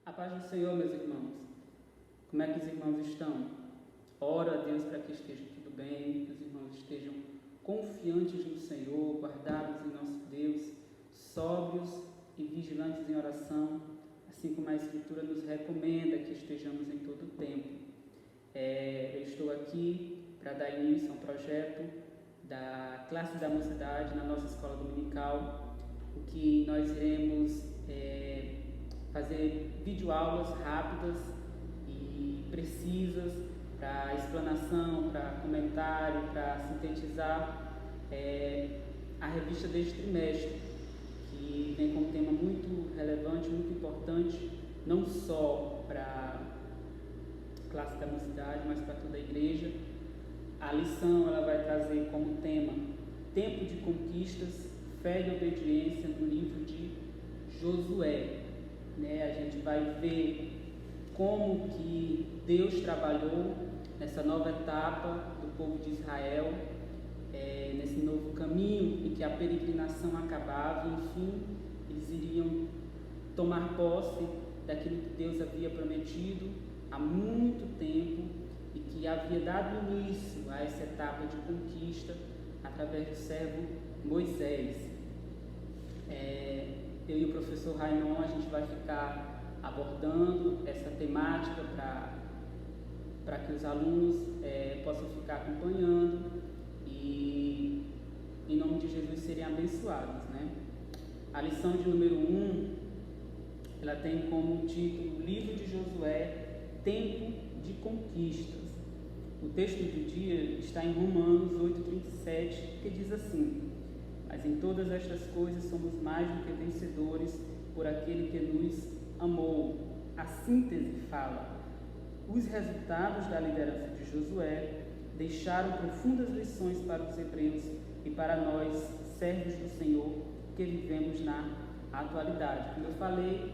A paz do Senhor, meus irmãos. Como é que os irmãos estão? Oro a Deus para que esteja tudo bem, que os irmãos estejam confiantes no Senhor, guardados em nosso Deus, sóbrios e vigilantes em oração, assim como a Escritura nos recomenda que estejamos em todo o tempo. Eu estou aqui para dar início a um projeto da classe da mocidade na nossa escola dominical, o que nós iremos fazer videoaulas rápidas e precisas para explanação, para comentário, para sintetizar a revista deste trimestre, que vem com um tema muito relevante, muito importante, não só para a classe da mocidade, mas para toda a igreja. A lição ela vai trazer como tema Tempo de Conquistas, Fé e Obediência no livro de Josué. A gente vai ver como que Deus trabalhou nessa nova etapa do povo de Israel, nesse novo caminho em que a peregrinação acabava, enfim, eles iriam tomar posse daquilo que Deus havia prometido há muito tempo e que havia dado início a essa etapa de conquista através do servo Moisés. Eu e o professor Rainon, a gente vai ficar abordando essa temática para que os alunos possam ficar acompanhando e, em nome de Jesus, serem abençoados, A lição de número 1, ela tem como título Livro de Josué, Tempo de Conquistas. O texto do dia está em Romanos 8,37, que diz assim: mas em todas estas coisas somos mais do que vencedores por aquele que nos amou. A síntese fala: os resultados da liderança de Josué deixaram profundas lições para os hebreus e para nós, servos do Senhor, que vivemos na atualidade. Como eu falei,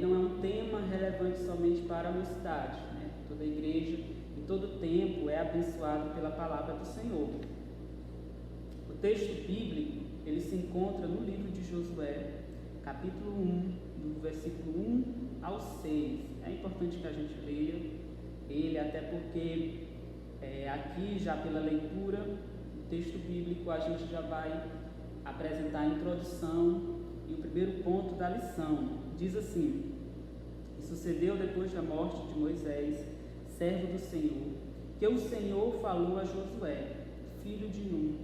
não é um tema relevante somente para a mocidade, Toda a igreja, em todo tempo, é abençoado pela palavra do Senhor. O texto bíblico, ele se encontra no livro de Josué, capítulo 1, do versículo 1 ao 6. É importante que a gente leia ele, até porque aqui, já pela leitura do texto bíblico, a gente já vai apresentar a introdução e o primeiro ponto da lição. Diz assim: e sucedeu depois da morte de Moisés, servo do Senhor, que o Senhor falou a Josué, filho de Nun,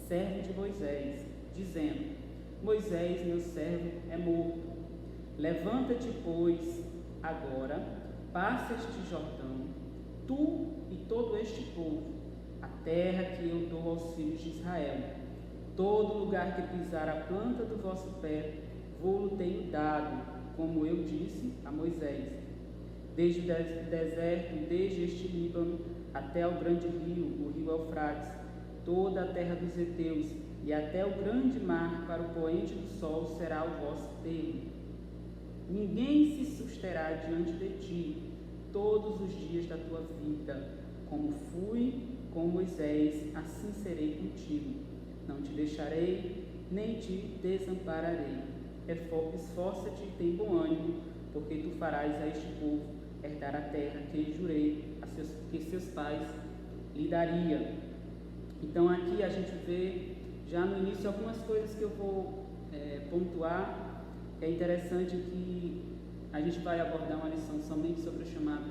servo de Moisés, dizendo: Moisés, meu servo, é morto. Levanta-te, pois, agora, passa este Jordão, tu e todo este povo, a terra que eu dou aos filhos de Israel. Todo lugar que pisar a planta do vosso pé, vou-lo tenho dado, como eu disse a Moisés. Desde o deserto, desde este Líbano, até o grande rio, o rio Eufrates, toda a terra dos heteus, e até o grande mar para o poente do sol será o vosso termo. Ninguém se susterá diante de ti todos os dias da tua vida. Como fui com Moisés, assim serei contigo. Não te deixarei, nem te desampararei. Esforça-te e tem bom ânimo, porque tu farás a este povo herdar a terra que jurei que seus pais lhe daria. Então aqui a gente vê já no início algumas coisas que eu vou pontuar. É interessante que a gente vai abordar uma lição somente sobre o chamado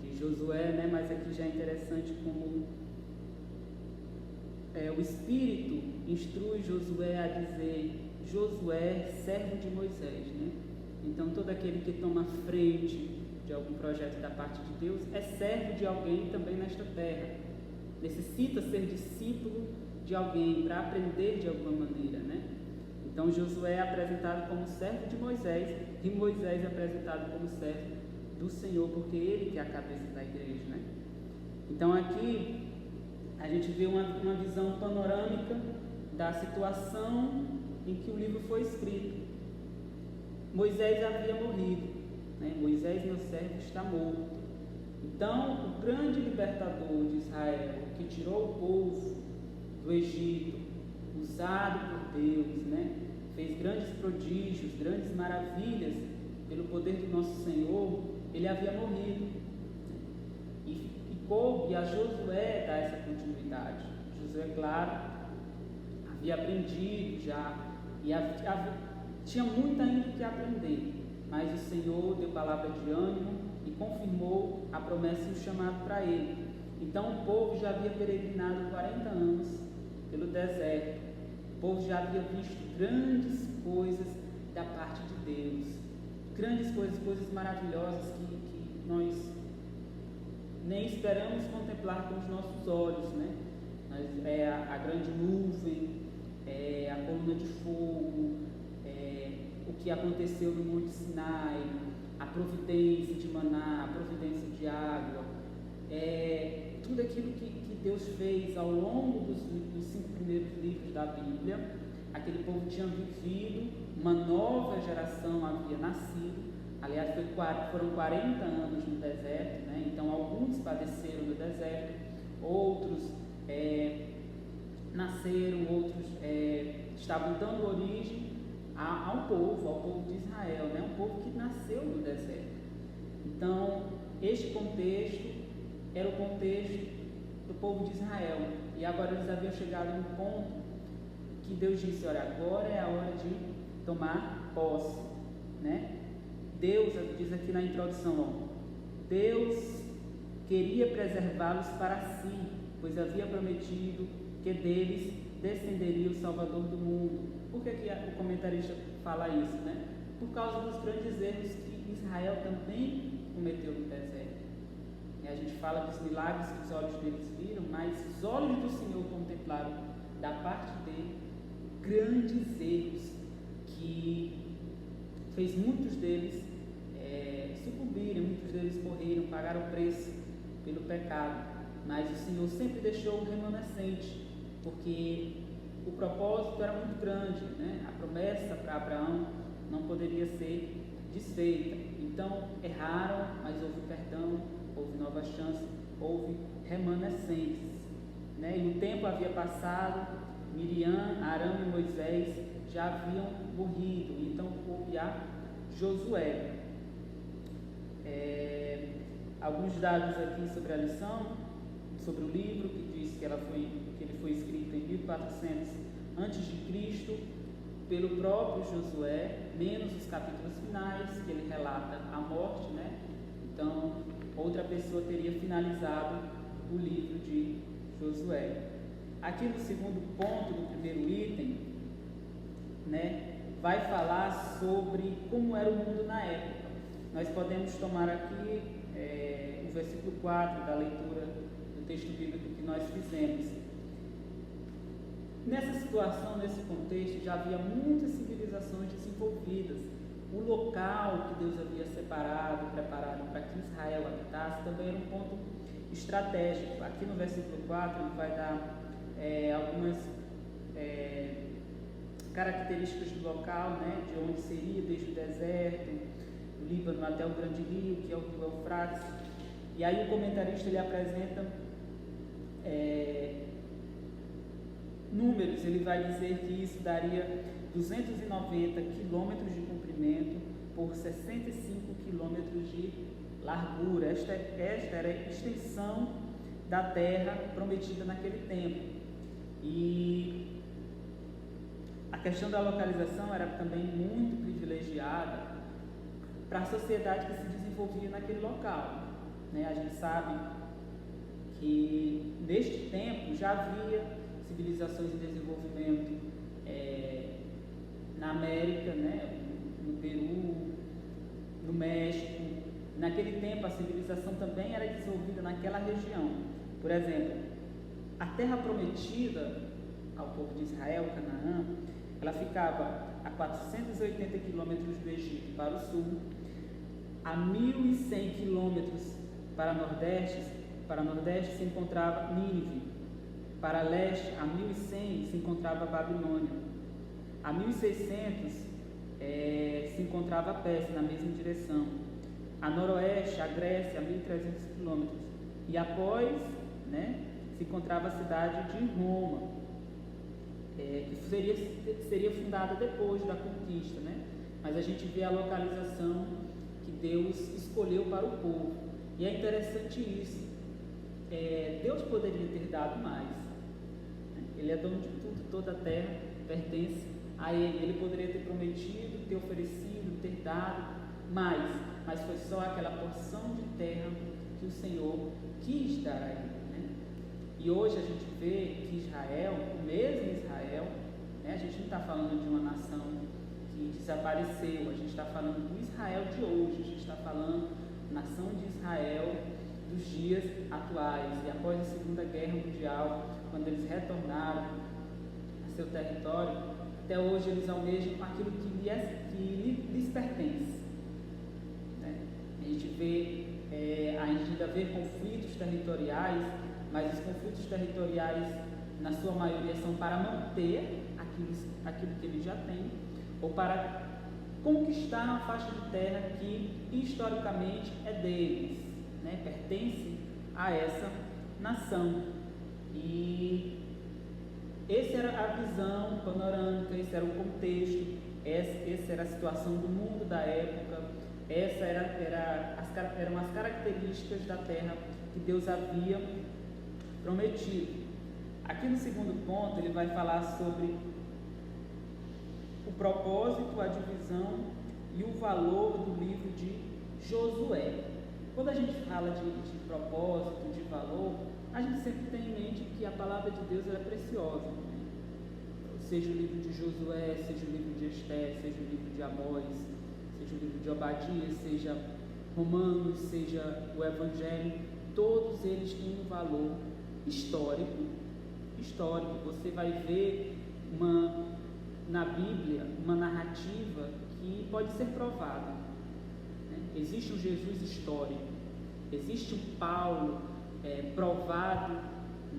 de Josué, Mas aqui já é interessante como o Espírito instrui Josué a dizer: Josué, servo de Moisés, Então todo aquele que toma frente de algum projeto da parte de Deus é servo de alguém também nesta terra. Necessita ser discípulo de alguém para aprender de alguma maneira, Então Josué é apresentado como servo de Moisés e Moisés é apresentado como servo do Senhor, porque ele que é a cabeça da igreja, Então aqui a gente vê uma visão panorâmica da situação em que o livro foi escrito. Moisés havia morrido, Moisés, meu servo, está morto. Então, o grande libertador de Israel, que tirou o povo do Egito, usado por Deus, fez grandes prodígios, grandes maravilhas pelo poder do nosso Senhor, ele havia morrido. E coube a Josué dar essa continuidade. Josué, claro, havia aprendido já, e tinha muito ainda o que aprender, mas o Senhor deu palavra de ânimo e confirmou a promessa e o chamado para ele. Então o povo já havia peregrinado 40 anos pelo deserto. O povo já havia visto grandes coisas da parte de Deus, grandes coisas, coisas maravilhosas que nós nem esperamos contemplar com os nossos olhos, né? A grande nuvem, a coluna de fogo, o que aconteceu no Monte Sinai, a providência de maná, a providência de água, tudo aquilo que Deus fez ao longo dos 5 primeiros livros da Bíblia. Aquele povo tinha vivido, uma nova geração havia nascido. Aliás, foram 40 anos no deserto, né? Então alguns padeceram no deserto, outros nasceram, outros estavam dando origem ao povo de Israel, né? Um povo que nasceu no deserto. Então, este contexto era o contexto do povo de Israel. E agora eles haviam chegado num ponto que Deus disse: olha, agora é a hora de tomar posse, né? Deus, diz aqui na introdução, Deus queria preservá-los para si, pois havia prometido que deles descenderia o Salvador do mundo. Por que o comentarista fala isso, né? Por causa dos grandes erros que Israel também cometeu no deserto. E a gente fala dos milagres que os olhos deles viram, mas os olhos do Senhor contemplaram da parte dele grandes erros que fez muitos deles sucumbirem, muitos deles morreram, pagaram o preço pelo pecado. Mas o Senhor sempre deixou o remanescente, porque o propósito era muito grande, né? A promessa para Abraão não poderia ser desfeita. Então erraram, mas houve perdão, houve nova chance, houve remanescentes, né? E o tempo havia passado, Miriam, Arão e Moisés já haviam morrido, então coube a Josué. Alguns dados aqui sobre a lição, sobre o livro, que diz que ele foi escrito em 1400 a.C. pelo próprio Josué, menos os capítulos finais, que ele relata a morte, né? Então, outra pessoa teria finalizado o livro de Josué. Aqui no segundo ponto do primeiro item, né, vai falar sobre como era o mundo na época. Nós podemos tomar aqui o versículo 4 da leitura do texto bíblico que nós fizemos. Nessa situação, nesse contexto, já havia muitas civilizações desenvolvidas. O local que Deus havia separado, preparado para que Israel habitasse, também era um ponto estratégico. Aqui no versículo 4 ele vai dar algumas características do local, né, de onde seria, desde o deserto, do Líbano até o grande rio, que é o rio Eufrates. E aí o comentarista ele apresenta números. Ele vai dizer que isso daria 290 quilômetros de comprimento por 65 quilômetros de largura. Esta era a extensão da terra prometida naquele tempo. E a questão da localização era também muito privilegiada para a sociedade que se desenvolvia naquele local, né? A gente sabe que neste tempo já havia civilizações em desenvolvimento na América, né? No Peru, no México. Naquele tempo a civilização também era desenvolvida naquela região. Por exemplo, a terra prometida ao povo de Israel, Canaã, ela ficava a 480 quilômetros do Egito para o sul, a 1.100 quilômetros para nordeste se encontrava Nínive, para leste, a 1.100 se encontrava Babilônia, a 1.600 se encontrava a Pérsia, na mesma direção, a noroeste, a Grécia, a 1.300 quilômetros, e após, né, se encontrava a cidade de Roma, que seria fundada depois da conquista, né? mas a gente vê a localização que Deus escolheu para o povo. E é interessante isso. Deus poderia ter dado mais. Ele é dono de tudo, toda a terra pertence a Ele. Ele poderia ter prometido, ter oferecido, ter dado mais, mas foi só aquela porção de terra que o Senhor quis dar a Ele. E hoje a gente vê que Israel, o mesmo Israel, a gente não está falando de uma nação que desapareceu, a gente está falando do Israel de hoje, a gente está falando da nação de Israel dos dias atuais. E após a Segunda Guerra Mundial, quando eles retornaram a seu território, até hoje eles almejam aquilo que lhes pertence. A gente ainda vê conflitos territoriais, mas os conflitos territoriais, na sua maioria, são para manter aquilo que eles já têm, ou para conquistar uma faixa de terra que historicamente é deles, pertence a essa nação. E essa era a visão panorâmica, esse era o contexto, essa era a situação do mundo da época, essas eram as características da terra que Deus havia prometido. Aqui no segundo ponto ele vai falar sobre o propósito, a divisão e o valor do livro de Josué. Quando a gente fala de propósito, de valor, a gente sempre tem em mente que a palavra de Deus é preciosa. Seja o livro de Josué, seja o livro de Esté, seja o livro de Amós, seja o livro de Obadias, seja Romanos, seja o Evangelho, todos eles têm um valor histórico. Você vai ver na Bíblia uma narrativa que pode ser provada. Existe um Jesus histórico, existe um Paulo provado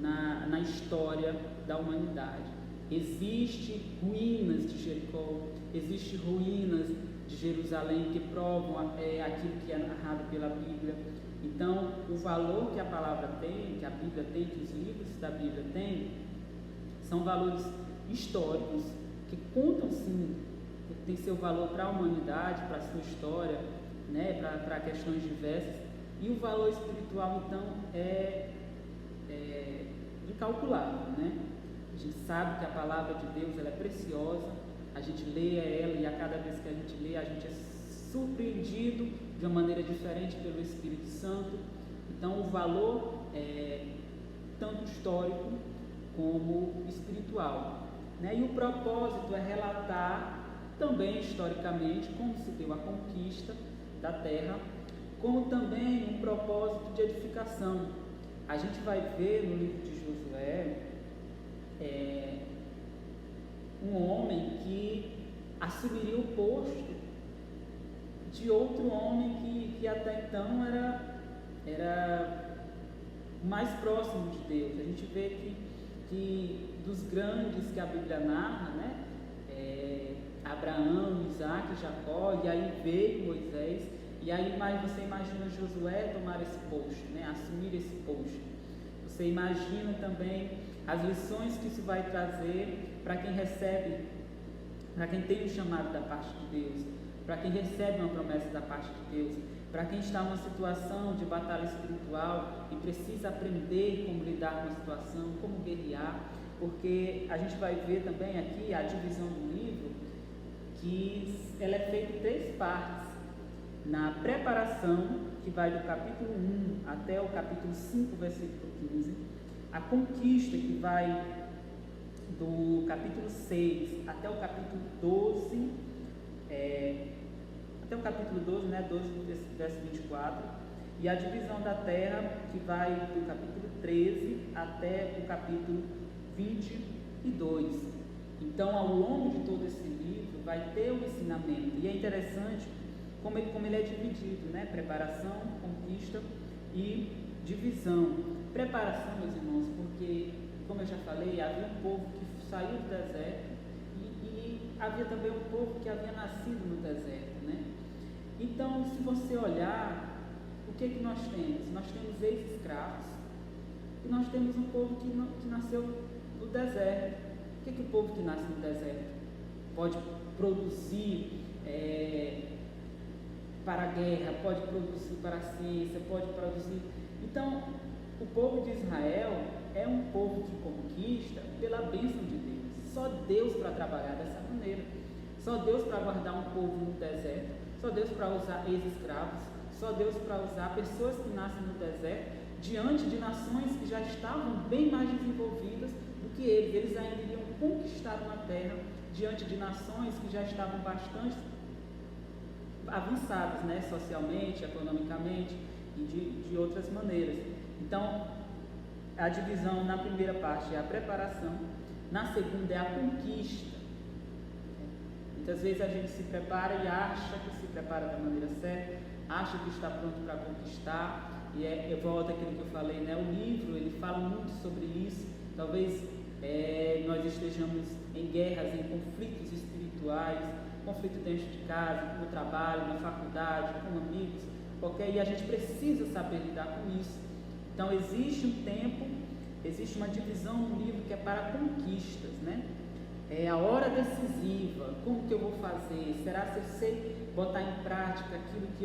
na história da humanidade. Existem ruínas de Jericó, existem ruínas de Jerusalém que provam aquilo que é narrado pela Bíblia. Então, o valor que a palavra tem, que a Bíblia tem, que os livros da Bíblia têm, são valores históricos que contam sim, que tem seu valor para a humanidade, para a sua história, para questões diversas. E o valor espiritual, então, é incalculável. A gente sabe que a palavra de Deus ela é preciosa, a gente lê ela e a cada vez que a gente lê, a gente é surpreendido de uma maneira diferente pelo Espírito Santo. Então o valor é tanto histórico como espiritual, E o propósito é relatar também historicamente como se deu a conquista da terra, como também um propósito de edificação. A gente vai ver no livro de Josué um homem que assumiria o posto de outro homem que até então era mais próximo de Deus. A gente vê que dos grandes que a Bíblia narra, Abraão, Isaac, Jacó, e aí veio Moisés, e aí você imagina Josué tomar esse posto, assumir esse posto. Você imagina também as lições que isso vai trazer para quem recebe, para quem tem um chamado da parte de Deus, para quem recebe uma promessa da parte de Deus, para quem está numa situação de batalha espiritual e precisa aprender como lidar com a situação, como guerrear, porque a gente vai ver também aqui a divisão do livro, que ela é feita em 3 partes. Na preparação, que vai do capítulo 1 até o capítulo 5, versículo 15, a conquista, que vai do capítulo 6 até o capítulo 12, até o capítulo 12, 12 verso 24, e a divisão da terra, que vai do capítulo 13 até o capítulo 22. Então, ao longo de todo esse livro, vai ter o ensinamento, e é interessante como ele é dividido, preparação, conquista e divisão. Preparação, meus irmãos, porque, como eu já falei, havia um povo que saiu do deserto e havia também um povo que havia nascido no deserto, Então, se você olhar, o que nós temos? Nós temos ex-escravos e nós temos um povo que nasceu no deserto. O que o povo que nasce no deserto pode produzir para a guerra, pode produzir para a ciência, pode produzir. Então, o povo de Israel é um povo que conquista pela bênção de Deus. Só Deus para trabalhar dessa maneira. Só Deus para guardar um povo no deserto. Só Deus para usar ex-escravos. Só Deus para usar pessoas que nascem no deserto diante de nações que já estavam bem mais desenvolvidas do que eles. Eles ainda iriam conquistar uma terra diante de nações que já estavam bastante avançadas, né, socialmente, economicamente e de outras maneiras. Então, a divisão na primeira parte é a preparação, na segunda é a conquista. Muitas vezes a gente se prepara e acha que se prepara da maneira certa, acha que está pronto para conquistar, e eu volto àquilo que eu falei, né? O livro, ele fala muito sobre isso. Talvez nós estejamos em guerras, em conflitos espirituais, conflito dentro de casa, no trabalho, na faculdade, com amigos, e a gente precisa saber lidar com isso. Então existe um tempo, existe uma divisão no livro que é para conquistas, né? É a hora decisiva. Como que eu vou fazer? Será que eu sei botar em prática aquilo que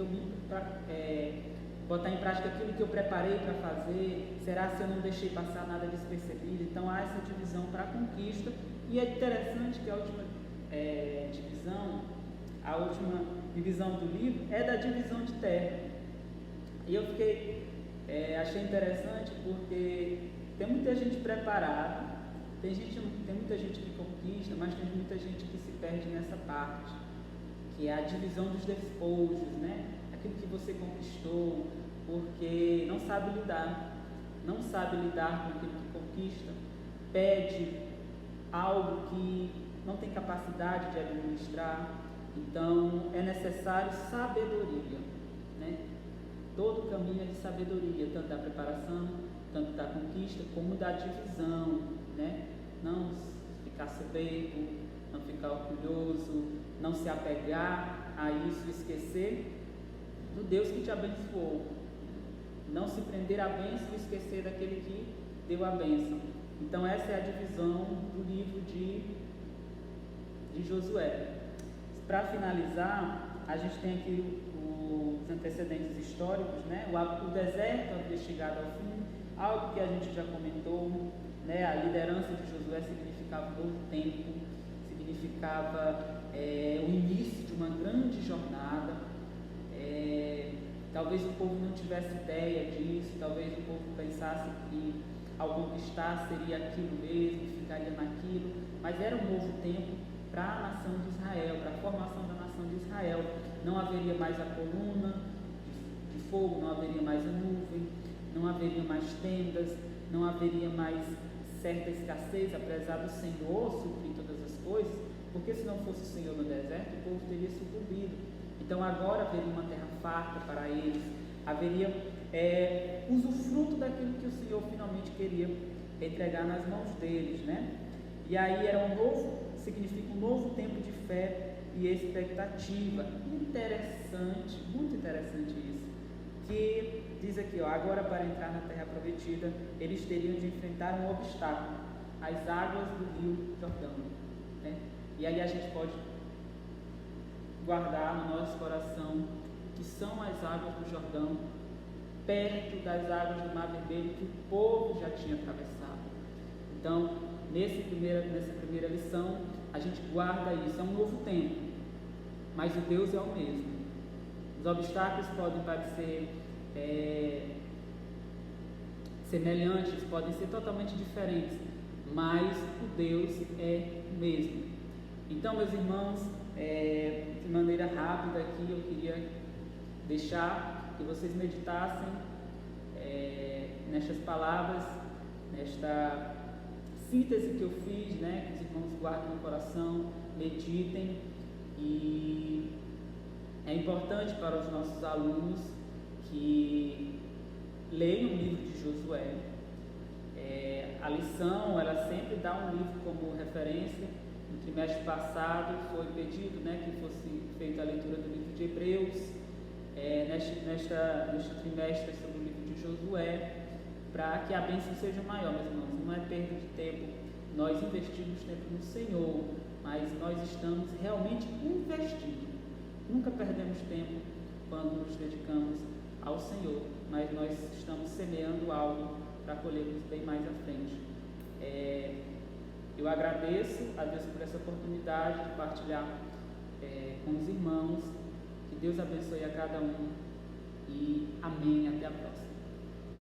eu preparei para fazer? Será se eu não deixei passar nada despercebido? Então há essa divisão para a conquista, e é interessante que a última divisão do livro é da divisão de terra. E eu achei interessante porque tem muita gente preparada, tem muita gente que conquista, mas tem muita gente que se perde nessa parte, que é a divisão dos despojos, né? Aquilo que você conquistou, porque não sabe lidar com aquilo que conquista, pede algo que não tem capacidade de administrar. Então é necessário sabedoria, né? Todo caminho é de sabedoria, tanto da preparação, tanto da conquista, como da divisão, né? Não ficar soberbo, não ficar orgulhoso, não se apegar a isso, esquecer do Deus que te abençoou, não se prender à bênção e esquecer daquele que deu a bênção. Então essa é a divisão do livro de Josué. Para finalizar, a gente tem aqui os antecedentes históricos, né? O deserto havia chegado ao fim, algo que a gente já comentou, né? A liderança de Josué significava um novo tempo, significava o início de uma grande jornada. Talvez o povo não tivesse ideia disso, talvez o povo pensasse que ao conquistar seria aquilo mesmo, ficaria naquilo, mas era um novo tempo para a nação de Israel, para a formação da nação de Israel. Não haveria mais a coluna de fogo, não haveria mais a nuvem, não haveria mais tendas, não haveria mais certa escassez, apesar do Senhor suprir todas as coisas, porque se não fosse o Senhor no deserto, o povo teria sucumbido. Então agora haveria uma terra farta para eles, haveria usufruto daquilo que o Senhor finalmente queria entregar nas mãos deles, né? E aí significa um novo tempo de fé e expectativa. Interessante, muito interessante isso, que diz aqui, agora para entrar na terra prometida, eles teriam de enfrentar um obstáculo, as águas do rio Jordão, né? E aí a gente pode guardar no nosso coração que são as águas do Jordão, perto das águas do Mar Vermelho que o povo já tinha atravessado. Então, nessa primeira lição, a gente guarda isso. É um novo tempo, mas o Deus é o mesmo. Os obstáculos podem parecer semelhantes, podem ser totalmente diferentes, mas o Deus é o mesmo. Então, meus irmãos, de maneira rápida aqui, eu queria deixar que vocês meditassem nestas palavras, nesta síntese que eu fiz, né? Que os irmãos guardem no coração, meditem. E é importante para os nossos alunos que leiam o livro de Josué. A lição, ela sempre dá um livro como referência. No trimestre passado foi pedido, né, que fosse feita a leitura do livro de Hebreus. Neste trimestre sobre o livro de Josué, para que a bênção seja maior, meus irmãos. Não é perda de tempo nós investimos tempo no Senhor, mas nós estamos realmente investindo. nunca perdemos tempo quando nos dedicamos ao Senhor, mas nós estamos semeando algo para colhermos bem mais à frente. Eu agradeço a Deus por essa oportunidade de partilhar com os irmãos. Que Deus abençoe a cada um e amém. Até a próxima.